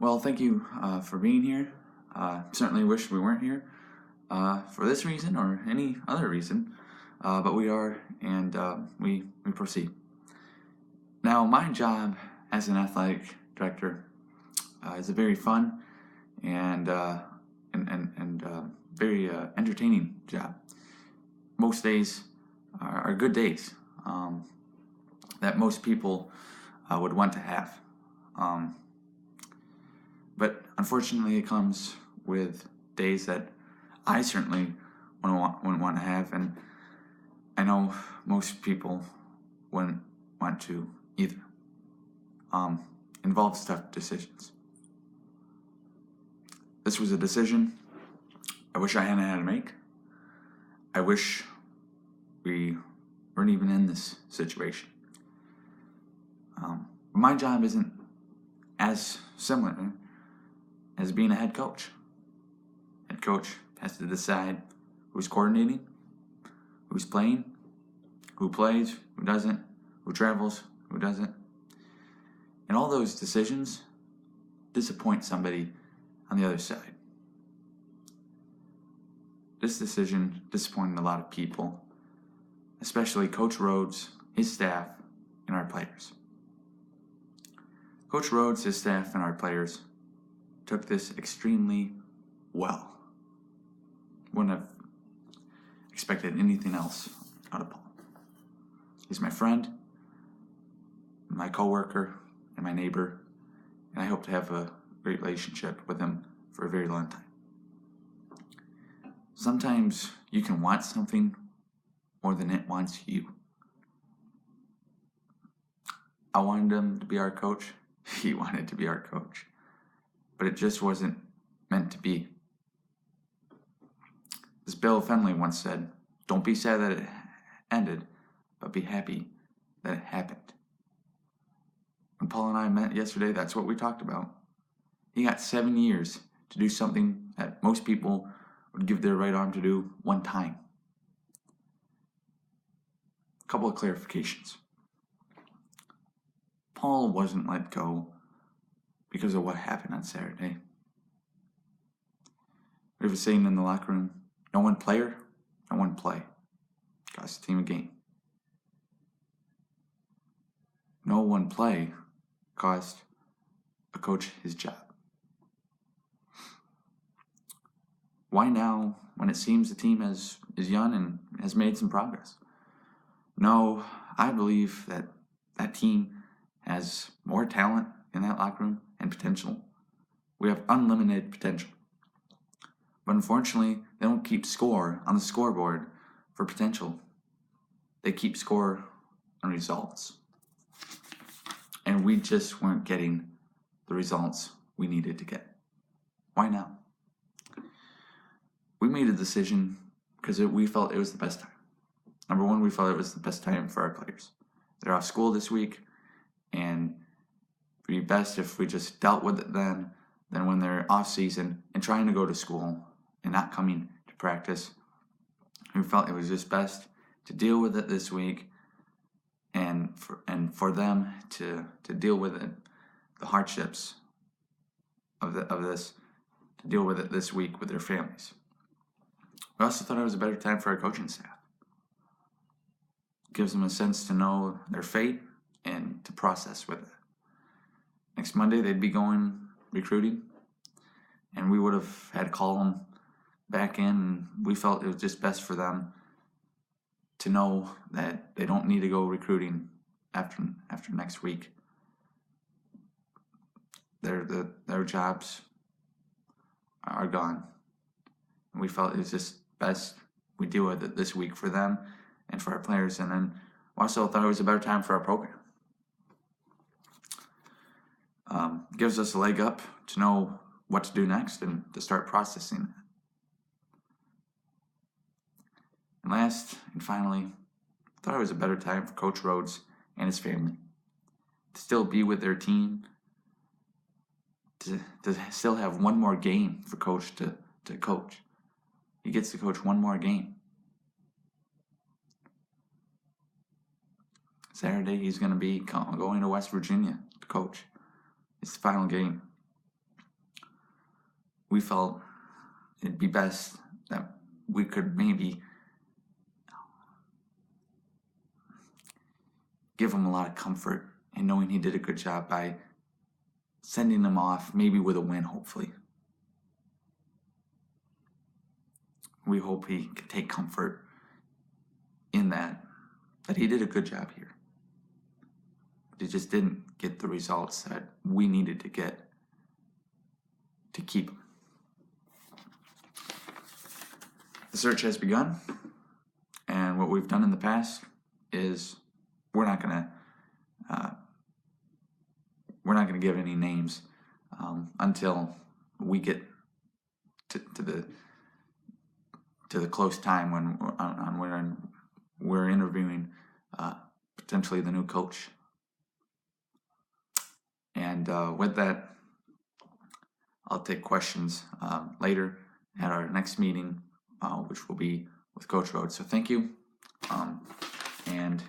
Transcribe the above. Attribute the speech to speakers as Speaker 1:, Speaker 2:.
Speaker 1: Well, thank you for being here. Certainly wish we weren't here for this reason or any other reason, but we are, and we proceed. Now, my job as an athletic director is a very fun and very entertaining job. Most days are good days that most people would want to have. But unfortunately, it comes with days that I certainly wouldn't want to have, and I know most people wouldn't want to either. Involves tough decisions. This was a decision I wish I hadn't had to make. I wish we weren't even in this situation. My job isn't as similar as being a head coach. Head coach has to decide who's coordinating, who's playing, who plays, who doesn't, who travels, who doesn't. And all those decisions disappoint somebody on the other side. This decision disappointed a lot of people, especially Coach Rhoads, his staff, and our players. Coach Rhoads, his staff, and our players took this extremely well. Wouldn't have expected anything else out of Paul. He's my friend, my coworker, and my neighbor, and I hope to have a great relationship with him for a very long time. Sometimes you can want something more than it wants you. I wanted him to be our coach. He wanted to be our coach. But it just wasn't meant to be. As Bill Fenley once said, "Don't be sad that it ended, but be happy that it happened." When Paul and I met yesterday, that's what we talked about. He got 7 years to do something that most people would give their right arm to do one time. A couple of clarifications. Paul wasn't let go because of what happened on Saturday. We have a saying in the locker room: no one player, no one play. Cost the team a game. No one play cost a coach his job. Why now, when it seems the team is young and has made some progress? No, I believe that team has more talent in that locker room and potential. We have unlimited potential. But unfortunately, they don't keep score on the scoreboard for potential. They keep score on results. And we just weren't getting the results we needed to get. Why now? We made a decision because we felt it was the best time. Number one, we felt it was the best time for our players. They're off school this week, and it would be best if we just dealt with it then when they're off season and trying to go to school and not coming to practice. We felt it was just best to deal with it this week and for them to deal with it, the hardships of this, to deal with it this week with their families. We also thought it was a better time for our coaching staff. It gives them a sense to know their fate and to process with it. Next Monday, they'd be going recruiting, and we would have had to call them back in, and we felt it was just best for them to know that they don't need to go recruiting after next week. Their jobs are gone. And we felt it was just best we deal with it this week for them and for our players. And then we also thought it was a better time for our program. Gives us a leg up to know what to do next and to start processing that. And last and finally, I thought it was a better time for Coach Rhoads and his family to still be with their team, to still have one more game for Coach to coach. He gets to coach one more game. Saturday, he's going to be going to West Virginia to coach. It's the final game. we felt it'd be best that we could maybe give him a lot of comfort and knowing he did a good job by sending him off, maybe with a win, hopefully. We hope he can take comfort in that he did a good job here. He just didn't get the results that we needed to get to keep him. The search has begun, and what we've done in the past is we're not gonna give any names until we get to the close time when we're interviewing potentially the new coach. And with that, I'll take questions later at our next meeting, which will be with Coach Rhoads. So thank you, and